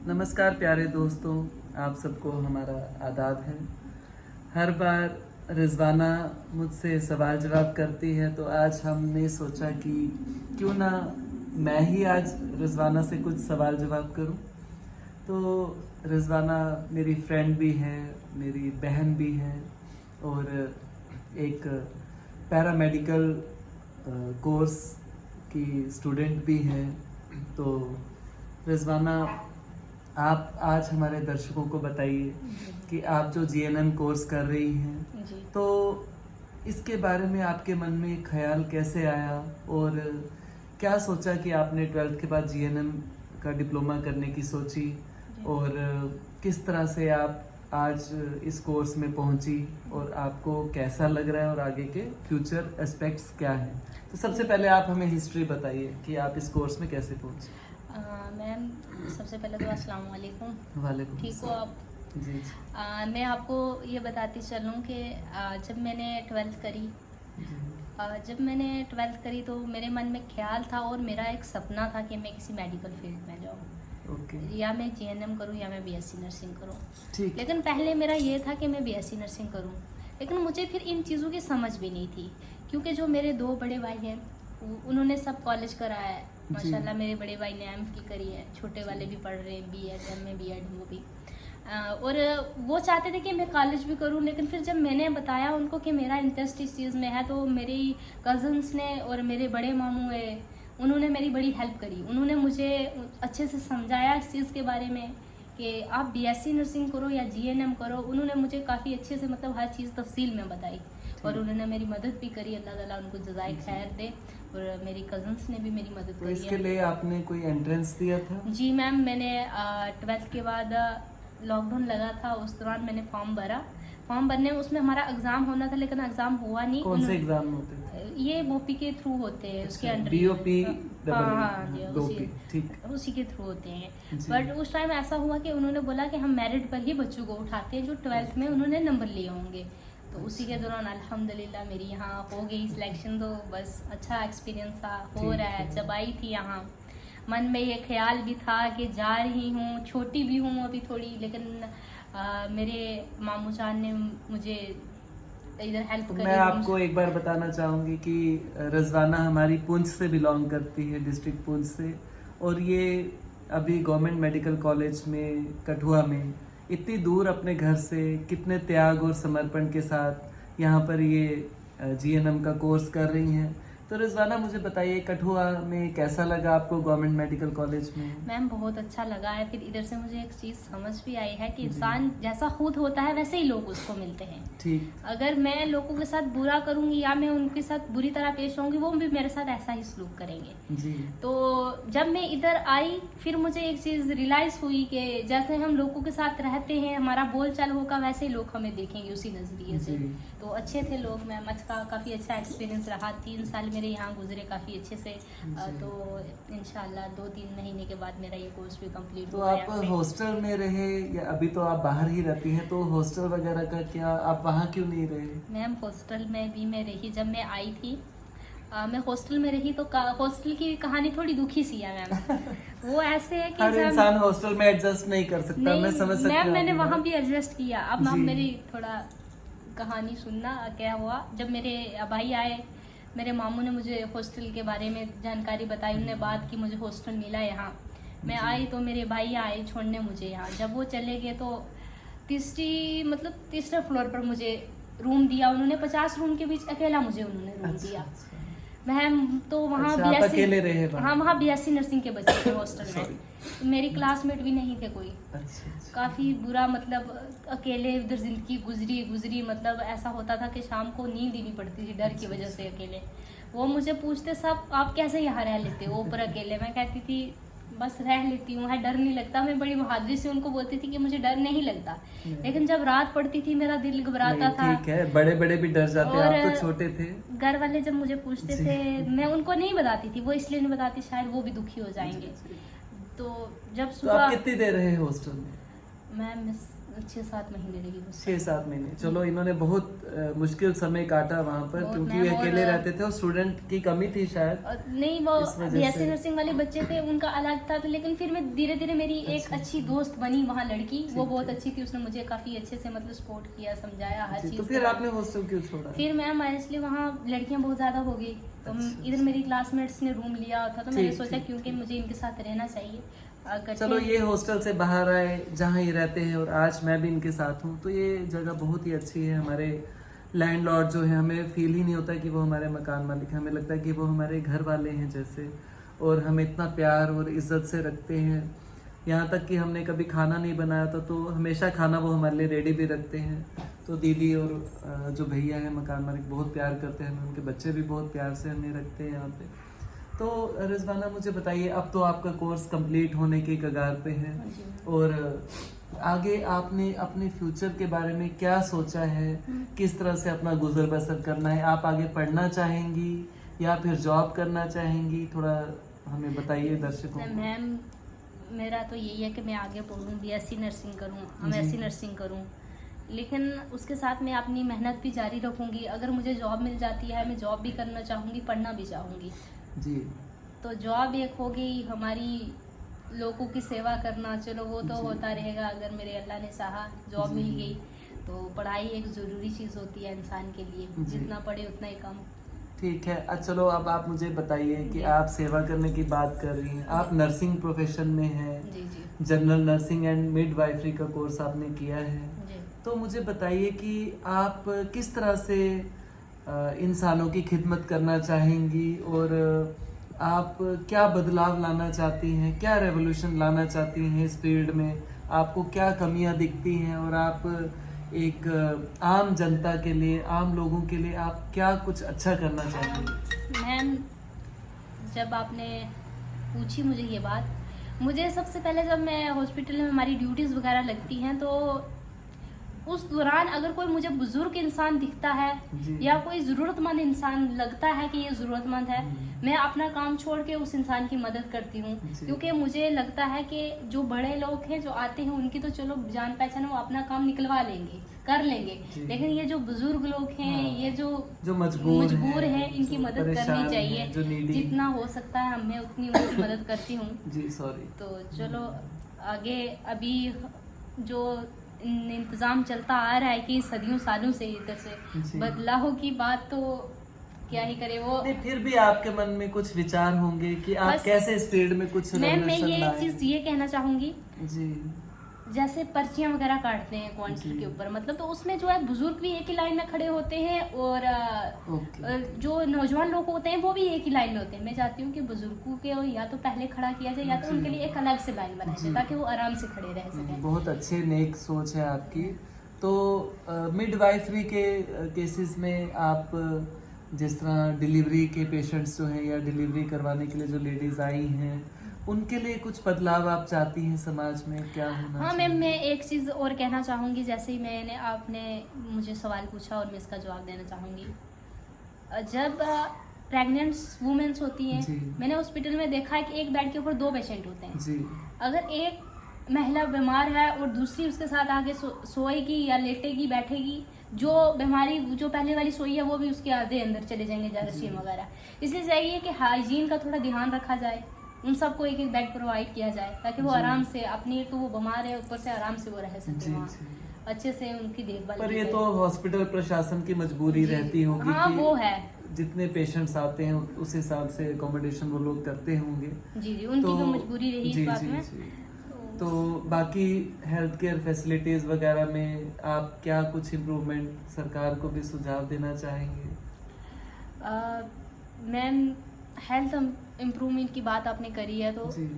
नमस्कार प्यारे दोस्तों, आप सबको हमारा आदाब है। हर बार रिजवाना मुझसे सवाल जवाब करती है, तो आज हमने सोचा कि क्यों ना मैं ही आज रिजवाना से कुछ सवाल जवाब करूं। तो रिजवाना मेरी फ्रेंड भी है, मेरी बहन भी है और एक पैरामेडिकल कोर्स की स्टूडेंट भी है। तो रिजवाना, आप आज हमारे दर्शकों को बताइए कि आप जो जीएनएम कोर्स कर रही हैं, जी। तो इसके बारे में आपके मन में ख्याल कैसे आया और क्या सोचा कि आपने 12th के बाद जीएनएम का डिप्लोमा करने की सोची और किस तरह से आप आज इस कोर्स में पहुंची और आपको कैसा लग रहा है और आगे के फ्यूचर एस्पेक्ट्स क्या हैं। तो सबसे पहले आप हमें हिस्ट्री बताइए कि आप इस कोर्स में कैसे पहुंचे। मैम, सबसे पहले तो अस्सलाम वालेकुम। वालेकुम ठीक हो आप? जी। मैं आपको ये बताती चलूँ कि जब मैंने 12th करी जब मैंने 12th करी तो मेरे मन में ख्याल था और मेरा एक सपना था कि मैं किसी मेडिकल फील्ड में जाऊँ। ओके। या मैं जीएनएम करूँ या मैं बीएससी नर्सिंग करूँ। ठीक। लेकिन पहले मेरा ये था कि मैं बीएससी नर्सिंग करूँ, लेकिन मुझे फिर इन चीज़ों की समझ भी नहीं थी, क्योंकि जो मेरे 2 बड़े भाई हैं उन्होंने सब कॉलेज कराया है। माशाल्लाह मेरे बड़े भाई ने एमफिल करी है, छोटे वाले भी पढ़ रहे हैं बीएड, एमए बीएड वो भी। और वो चाहते थे कि मैं कॉलेज भी करूं, लेकिन फिर जब मैंने बताया उनको कि मेरा इंटरेस्ट इस चीज़ में है, तो मेरी कज़न्स ने और मेरे बड़े मामू है, उन्होंने मेरी बड़ी हेल्प करी। उन्होंने मुझे अच्छे से समझाया इस चीज़ के बारे में कि आप बीएससी नर्सिंग करो या जीएनएम करो। उन्होंने मुझे काफ़ी अच्छे से मतलब हर चीज़ तफसील में बताई और उन्होंने मेरी मदद भी करी। अल्लाह ताला उनको जज़ाए खैर दे। और मेरी कज़न्स ने भी मेरी मदद तो करी इसके है। लिए आपने कोई एंट्रेंस दिया था? जी मैम, मैंने 12th के बाद लॉकडाउन लगा था, उस दौरान मैंने फॉर्म भरा। फॉर्म भरने में उसमें हमारा एग्ज़ाम होना था, लेकिन एग्ज़ाम हुआ नहीं। कौन से एग्जाम होते थे? ये बोपी के थ्रू होते हैं, उसके अंडर बीओपी हाँ जी, ठीक। उसी के थ्रू होते हैं। जी। बट उस टाइम ऐसा हुआ कि उन्होंने बोला कि हम मेरिट पर ही बच्चों को उठाते हैं जो 12th में उन्होंने नंबर लिए होंगे। तो उसी के दौरान अल्हम्दुलिल्लाह मेरी यहाँ हो गई सिलेक्शन। तो बस अच्छा एक्सपीरियंस था, हो रहा है। जब आई थी यहाँ मन में ये ख्याल भी था कि जा रही हूँ, छोटी भी हूँ अभी थोड़ी, लेकिन मेरे मामू जान ने मुझे इधर हेल्प करी। मैं आपको एक बार बताना चाहूँगी कि रिजवाना हमारी पुंछ से बिलोंग करती है, डिस्ट्रिक्ट पुंछ से, और ये अभी गवर्नमेंट मेडिकल कॉलेज में कठुआ में इतनी दूर अपने घर से कितने त्याग और समर्पण के साथ यहाँ पर ये जीएनएम का कोर्स कर रही हैं। तो रिजवाना, मुझे बताइए कठुआ में कैसा लगा आपको गवर्नमेंट मेडिकल कॉलेज में? मैम, बहुत अच्छा लगा है। फिर इधर से मुझे एक चीज़ समझ भी आई है कि इंसान जैसा खुद होता है वैसे ही लोग उसको मिलते हैं। ठीक। अगर मैं लोगों के साथ बुरा करूंगी या मैं उनके साथ बुरी तरह पेश होंगी, वो भी मेरे साथ ऐसा ही सलूक करेंगे। जी। तो जब मैं इधर आई फिर मुझे एक चीज़ रियलाइज हुई कि जैसे हम लोगों के साथ रहते हैं, हमारा बोल चाल होगा, वैसे ही लोग हमें देखेंगे उसी नज़रिए से। जी। तो अच्छे थे लोग। मैम, अच्छा काफ़ी अच्छा एक्सपीरियंस रहा। 3 साल मेरे यहाँ गुजरे काफ़ी अच्छे से। तो इंशाल्लाह 2-3 महीने के बाद मेरा ये कोर्स भी कंप्लीट तो हुआ। आप हॉस्टल में रहे या अभी तो आप बाहर ही रहती हैं, तो हॉस्टल वगैरह का क्या, आप वहाँ क्यों नहीं रहे? मैम, हॉस्टल में भी मैं रही। जब मैं आई थी मैं हॉस्टल में रही तो हॉस्टल की कहानी थोड़ी दुखी सी है मैम। वो ऐसे है कि हर इंसान हॉस्टल में एडजस्ट नहीं कर सकता, मैं समझ सकती हूँ। मैम, मैंने वहाँ भी एडजस्ट किया। अब आप जी। मेरी थोड़ा कहानी सुनना। क्या हुआ, जब मेरे भाई आए, मेरे मामू ने मुझे हॉस्टल के बारे में जानकारी बताई। उन्होंने बात की, मुझे हॉस्टल मिला यहाँ। मैं आई तो मेरे भाई आए छोड़ने मुझे यहाँ। जब वो चले गए तो तीसरे फ्लोर पर मुझे रूम दिया उन्होंने। 50 रूम के बीच अकेला मुझे उन्होंने रूम दिया। मैम, तो वहाँ आप अकेले रहे? हाँ, वहाँ बीएससी नर्सिंग के बच्चे थे हॉस्टल में। तो मेरी क्लासमेट भी नहीं थे कोई। काफ़ी बुरा, मतलब अकेले उधर जिंदगी गुजरी। मतलब ऐसा होता था कि शाम को नींद ही नहीं पड़ती थी डर की वजह से अकेले। वो मुझे पूछते सब, आप कैसे यहाँ रह लेते हो ऊपर अकेले? मैं कहती थी बस रह लेती हूँ, है डर नहीं लगता। मैं बड़ी बहादुरी से उनको बोलती थी कि मुझे डर नहीं लगता। लेकिन जब रात पड़ती थी मेरा दिल घबराता था। ठीक है, बड़े बड़े भी डर जाते हैं, आप तो छोटे थे। घर वाले जब मुझे पूछते थे, मैं उनको नहीं बताती थी। वो इसलिए नहीं बताती, शायद वो भी दुखी हो जाएंगे। तो जब तो सुबह आप कितनी देर रहे हॉस्टल में? मैं 6-7 महीने रही हूँ। 6-7 महीने। चलो, इन्होंने बहुत मुश्किल समय काटा वहाँ पर, बहुत क्योंकि मैम, वे अकेले और रहते थे और स्टूडेंट की कमी थी शायद। नहीं, वो इस वजह बीएससी से। नर्सिंग वाले बच्चे थे, उनका अलग था। तो लेकिन फिर मैं धीरे धीरे, मेरी एक अच्छा, अच्छी दोस्त बनी वहाँ लड़की, वो बहुत ठीक। अच्छी थी। उसने मुझे काफ़ी अच्छे से मतलब सपोर्ट किया, समझाया हर जी, चीज़ तो के फिर बारे आपने में। हॉस्टल क्यों छोड़ा? फिर मैम इसलिए वहाँ लड़कियाँ बहुत ज़्यादा हो गई, तो अच्छा, इधर मेरी क्लासमेट्स ने रूम लिया था, तो मैंने ठीक, सोचा ठीक, क्योंकि ठीक। मुझे इनके साथ रहना चाहिए। चलो, ये हॉस्टल से बाहर आए जहाँ ये रहते हैं और आज मैं भी इनके साथ हूँ, तो ये जगह बहुत ही अच्छी है। हमारे लैंडलॉर्ड जो है, हमें फील ही नहीं होता कि वो हमारे मकान मालिक हैं, हमें लगता है कि वो हमारे घर वाले हैं जैसे, और हमें इतना प्यार और इज्जत से रखते हैं। यहाँ तक कि हमने कभी खाना नहीं बनाया था तो हमेशा खाना वो हमारे लिए रेडी भी रखते हैं। तो दीदी और जो भैया हैं मकान मालिक बहुत प्यार करते हैं, उनके बच्चे भी बहुत प्यार से हमें रखते हैं यहाँ पे। तो रिजवाना, मुझे बताइए, अब तो आपका कोर्स कंप्लीट होने के कगार पे है, हाँ जी। और आगे आपने अपने फ्यूचर के बारे में क्या सोचा है? किस तरह से अपना गुजर बसर करना है? आप आगे पढ़ना चाहेंगी या फिर जॉब करना चाहेंगी? थोड़ा हमें बताइए दर्शकों को। मैम, मेरा तो यही है कि मैं आगे पढ़ूँ, बीएससी नर्सिंग करूँ, जी। एमएससी नर्सिंग करूँ, लेकिन उसके साथ मैं अपनी मेहनत भी जारी रखूँगी। अगर मुझे जॉब मिल जाती है, मैं जॉब भी करना चाहूँगी, पढ़ना भी चाहूँगी। जी, तो जॉब एक हो गई हमारी, लोगों की सेवा करना, चलो वो तो जी। होता रहेगा। अगर मेरे अल्लाह ने चाहा जॉब जी। मिल गई, तो पढ़ाई एक ज़रूरी चीज़ होती है इंसान के लिए, जी। जितना पढ़े उतना ही कम। ठीक है। चलो, अब आप मुझे बताइए कि जी। आप सेवा करने की बात कर रही हैं, आप नर्सिंग प्रोफेशन में हैं, जी जी जनरल नर्सिंग एंड मिडवाइफरी का कोर्स आपने किया है, जी। तो मुझे बताइए कि आप किस तरह से इंसानों की खिदमत करना चाहेंगी, और आप क्या बदलाव लाना चाहती हैं, क्या रेवोल्यूशन लाना चाहती हैं इस फील्ड में? आपको क्या कमियां दिखती हैं, और आप एक आम जनता के लिए, आम लोगों के लिए आप क्या कुछ अच्छा करना चाहेंगी? मैम, जब आपने पूछी मुझे ये बात, मुझे सबसे पहले जब मैं हॉस्पिटल में हमारी ड्यूटीज़ वगैरह लगती हैं, तो उस दौरान अगर कोई मुझे बुजुर्ग इंसान दिखता है जी। या कोई ज़रूरतमंद इंसान लगता है कि ये ज़रूरतमंद है, मैं अपना काम छोड़ के उस इंसान की मदद करती हूँ। जी। क्योंकि मुझे लगता है कि जो बड़े लोग हैं जो आते हैं, उनकी तो चलो जान पहचान, वो अपना काम निकलवा लेंगे, कर लेंगे, जी। लेकिन ये जो बुजुर्ग लोग हैं, हाँ। ये जो मजबूर हैं, इनकी जो मदद परेशान करनी हैं, चाहिए। जो needy। जितना हो सकता है मैं उतनी उनकी मदद करती हूँ। जी, सॉरी। तो चलो आगे, अभी जो इंतज़ाम चलता आ रहा है कि सदियों सालों से इधर जी। से बदलाव की बात, तो क्या ही करे वो। नहीं, फिर भी आपके मन में कुछ विचार होंगे कि आप बस- कैसे इस फील्ड में कुछ मैं revolution ये लाएं। चीज़ ये कहना चाहूँगी, जी, जैसे पर्चियाँ वगैरह काटते हैं जी। काउंटर के ऊपर, मतलब तो उसमें जो है बुजुर्ग भी एक ही लाइन में खड़े होते हैं, और ओके। जो नौजवान लोग होते हैं वो भी एक ही लाइन में होते हैं। मैं चाहती हूँ कि बुजुर्गों के या तो पहले खड़ा किया जाए, या तो जी। उनके लिए एक अलग से लाइन बनाई जी। जाए, ताकि वो आराम से खड़े रह सकें। बहुत अच्छे नेक सोच है आपकी। तो मिडवाइफरी के केसेस में आप जिस तरह डिलीवरी के पेशेंट्स जो हैं, या डिलीवरी करवाने के लिए जो लेडीज आई हैं, उनके लिए कुछ बदलाव आप चाहती हैं समाज में? क्या होना हाँ चाहिए? मैम, मैं एक चीज़ और कहना चाहूँगी। जैसे ही आपने मुझे सवाल पूछा और मैं इसका जवाब देना चाहूँगी। जब प्रेग्नेंट वुमेन्स होती हैं, जी। मैंने हॉस्पिटल में देखा है कि एक बेड के ऊपर 2 पेशेंट होते हैं। जी, अगर एक महिला बीमार है और दूसरी उसके साथ आगे सोएगी या लेटेगी, बैठेगी, जो बीमारी जो पहले वाली सोई है वो भी उसके आधे अंदर चले जाएंगे जरासीम वगैरह। इसलिए चाहिए कि हाइजीन का थोड़ा ध्यान रखा जाए, उन सबको एक एक बेड प्रोवाइड किया जाए, ताकि वो जी। आराम से अपनी, तो वो बीमार है ऊपर से आराम से वो रह सके जी, वहाँ, जी। अच्छे से उनकी देखभाल पर की ये जाए। तो हॉस्पिटल प्रशासन की मजबूरी जी। रहती होगी हाँ, कि वो है। जितने पेशेंट्स आते हैं उस हिसाब से एकोमोडेशन वो लोग करते होंगे। जी जी, उनकी भी मजबूरी रही जी, इस बात जी, में। जी। तो बाकी हेल्थ केयर फैसिलिटीज़ वगैरह में आप क्या कुछ इम्प्रूवमेंट सरकार को भी सुझाव देना चाहेंगे? मैम, हेल्थ इम्प्रूवमेंट की बात आपने करी है, तो जी,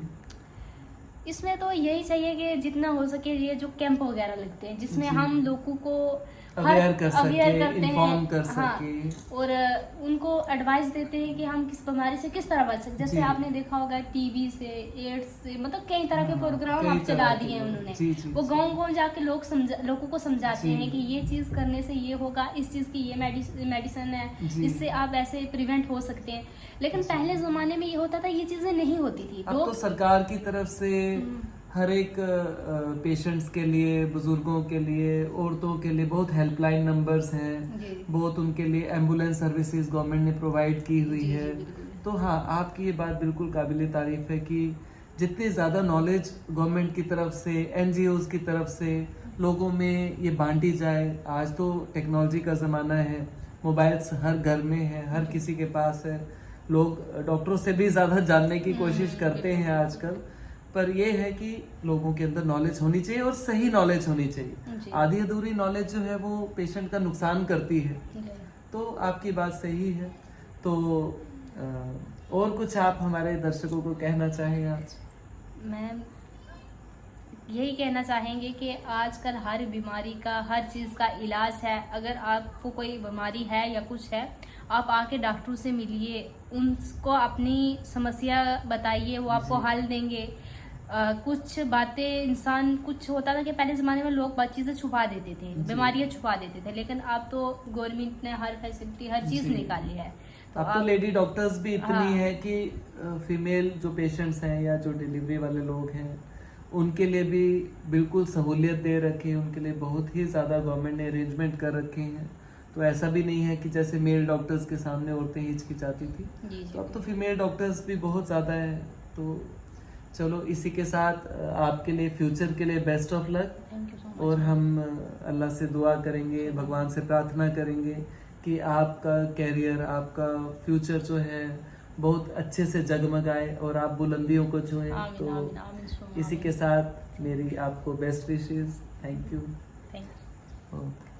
इसमें तो यही चाहिए कि जितना हो सके ये जो कैंप वगैरह लगते हैं, जिसमें जी। हम लोगों को अवेयर कर सके, अवेयर करते इन्फॉर्म हैं, कर हाँ, सके, और उनको एडवाइस देते हैं कि हम किस बीमारी से किस तरह बच सकते। जैसे जी। आपने देखा होगा टीबी से, एड्स से, मतलब कई तरह के हाँ, प्रोग्राम कई आप चला तरह के दिए हैं लोग। उन्होंने। जी, जी, वो जी। गाँव-गाँव जाके लोगों को समझाते जी। हैं कि ये चीज़ करने से ये होगा, इस चीज़ की ये मेडिसिन है, जी। इससे आप ऐसे प्रिवेंट हो सकते हैं। लेकिन पहले ज़माने में ये होता था, ये चीज़ें नहीं होती थी। अब तो सरकार की तरफ से हर एक पेशेंट्स के लिए, बुजुर्गों के लिए, औरतों के लिए बहुत हेल्पलाइन नंबर्स हैं, जी बहुत उनके लिए एम्बुलेंस सर्विसेज गवर्नमेंट ने प्रोवाइड की हुई जी, है। बिल्कुल। तो हाँ, आपकी ये बात बिल्कुल काबिल तारीफ है कि जितनी ज़्यादा नॉलेज गवर्नमेंट की तरफ से, एनजीओज की तरफ से लोगों में ये बांटी जाए। आज तो टेक्नोलॉजी का ज़माना है, मोबाइल्स हर घर में है, हर किसी के पास है। लोग डॉक्टरों से भी ज़्यादा जानने की कोशिश करते हैं आजकल। पर ये है कि लोगों के अंदर नॉलेज होनी चाहिए और सही नॉलेज होनी चाहिए। जी। आधी अधूरी नॉलेज जो है वो पेशेंट का नुकसान करती है। जी। तो आपकी बात सही है। तो और कुछ आप हमारे दर्शकों को कहना चाहें आज? मैं यही कहना चाहेंगे कि आजकल हर बीमारी का, हर चीज़ का इलाज है। अगर आपको कोई बीमारी है या कुछ है, आप आके डॉक्टर से मिलिए, उनको अपनी समस्या बताइए, वो आपको जी। हल देंगे। कुछ बातें इंसान, कुछ होता था कि पहले ज़माने में लोग चीज़ें छुपा देते थे, जी। बीमारियां छुपा देते थे, लेकिन अब तो गवर्नमेंट ने हर फैसिलिटी, हर चीज़ जी। निकाली है। अब तो लेडी डॉक्टर्स भी इतनी हाँ। है कि फीमेल जो पेशेंट्स हैं या जो डिलीवरी वाले लोग हैं उनके लिए भी बिल्कुल सहूलियत दे रखी है। उनके लिए बहुत ही ज़्यादा गवर्नमेंट ने अरेंजमेंट कर रखे हैं। तो ऐसा भी नहीं है कि जैसे मेल डॉक्टर्स के सामने औरतें हिचकिचाती थी, जी तो अब जी। तो फीमेल डॉक्टर्स भी बहुत ज़्यादा हैं। तो चलो, इसी के साथ आपके लिए फ्यूचर के लिए best of luck. Thank you so much. और हम अल्लाह से दुआ करेंगे, भगवान से प्रार्थना करेंगे कि आपका कैरियर, आपका फ्यूचर जो है बहुत अच्छे से जगमगाए और आप बुलंदियों को छुएं। आमीन, तो आमीन, आमीन, सुमा इसी आमीन। के साथ मेरी आपको best wishes. Thank you. Thank you. Okay.